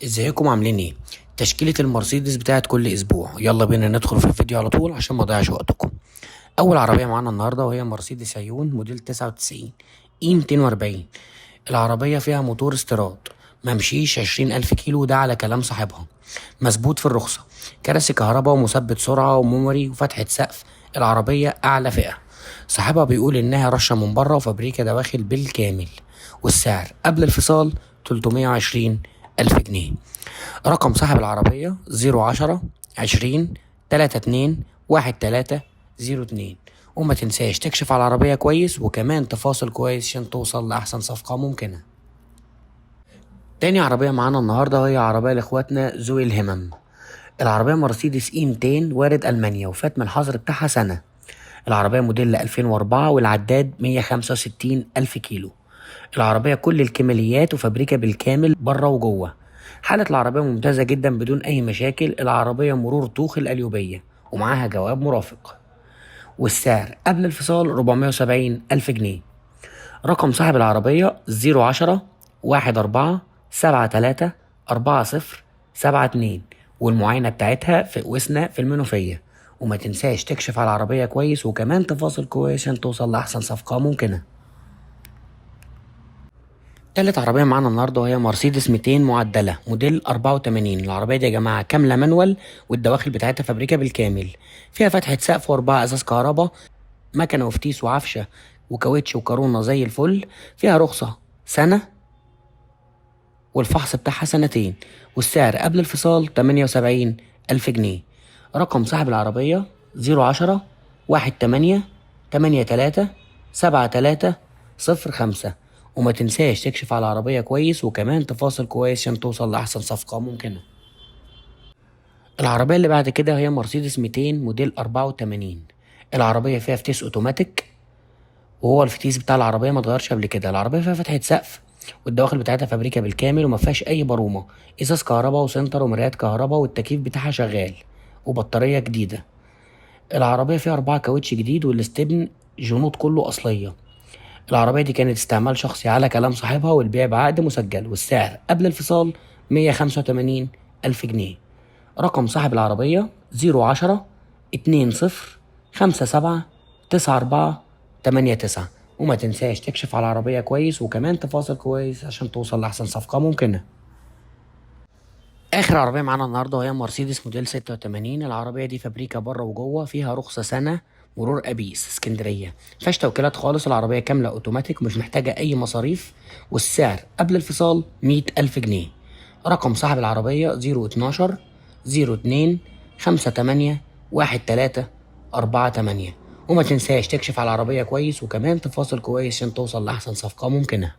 ازيكم عاملين ايه؟ تشكيلة المرسيدس بتاعت كل اسبوع. يلا بينا ندخل في الفيديو على طول عشان ما اضيعش وقتكم. اول عربية معانا النهاردة وهي مرسيدس عيون موديل 99 اي 240. العربية فيها موتور استيراد، ممشيش 20,000 كيلو، ده على كلام صاحبها. مظبوط في الرخصة، كراسي كهرباء ومثبت سرعة وميموري وفتحة سقف. العربية أعلى فئة. صاحبها بيقول إنها رشة من بره وفابريكا دواخل بالكامل. والسعر قبل الفصال 320,000 جنيه. رقم صاحب العربية 010 20 32 1302. وما تنساش تكشف على العربية كويس وكمان تفاصل كويس عشان توصل لأحسن صفقة ممكنة. تاني عربية معانا النهاردة هي عربية لإخواتنا ذوي الهمم. العربية مرسيدس اي 200 وارد ألمانيا وفات من الحظر بتاعها سنة. العربية موديل 2004 والعداد 165 ألف كيلو. العربية كل الكماليات وفابريكا بالكامل بره وجوه. حالة العربية ممتازة جدا بدون أي مشاكل. العربية مرور طوخ القليوبية ومعاها جواب مرافق. والسعر قبل الفصال 470 ألف جنيه. رقم صاحب العربية 010 14 73 40 72. والمعاينة بتاعتها في وسنا في المنوفية. وما تنساش تكشف على العربية كويس وكمان تفاصل كويس عشان توصل لأحسن صفقة ممكنة. تالت عربية معانا النهاردة وهي مرسيدس 200 معدلة موديل 84. العربية دي يا جماعة كاملة مانوال والدواخل بتاعتها فابريكا بالكامل. فيها فتحة سقف واربعة ازاز كهرباء، مكنة وفتيس وعفشة وكاوتش وكارونا زي الفل. فيها رخصة سنة والفحص بتاعها سنتين. والسعر قبل الفصال 78,000 جنيه. رقم صاحب العربية 010 18 83 73 05. وما تنساش تكشف على العربية كويس وكمان تفاصل كويس عشان توصل لأحسن صفقة ممكنة. العربية اللي بعد كده هي مرسيدس 200 موديل 84. العربية فيها فتيس اوتوماتيك وهو الفتيس بتاع العربية ما اتغيرش قبل كده. العربية فيها فتحة سقف والدواخل بتاعتها فابريكا بالكامل وما فيهاش أي برومة. إزاز كهرباء وسنتر ومرايات كهرباء والتكييف بتاعها شغال وبطارية جديدة. العربية فيها 4 كاوتش جديد والاستبن جنود كله أصلية. العربية دي كانت استعمال شخصي على كلام صاحبها والبيع بعقد مسجل. والسعر قبل الفصال 185,000 جنيه. رقم صاحب العربية 010 20 57 94 89. وما تنساش تكشف على العربية كويس وكمان تفاصل كويس عشان توصل لأحسن صفقة ممكنة. آخر عربية معانا النهاردة وهي مرسيدس موديل 86. العربية دي فابريكا بره وجوه، فيها رخصة سنة، مرور أبيس اسكندرية، مفيهاش توكيلات خالص. العربية كاملة أوتوماتيك ومش محتاجة أي مصاريف. والسعر قبل الفصال 100,000 جنيه. رقم صاحب العربية 012 02 58 13 48. وما تنساش تكشف على العربية كويس وكمان تفاصل كويس عشان توصل لأحسن صفقة ممكنة.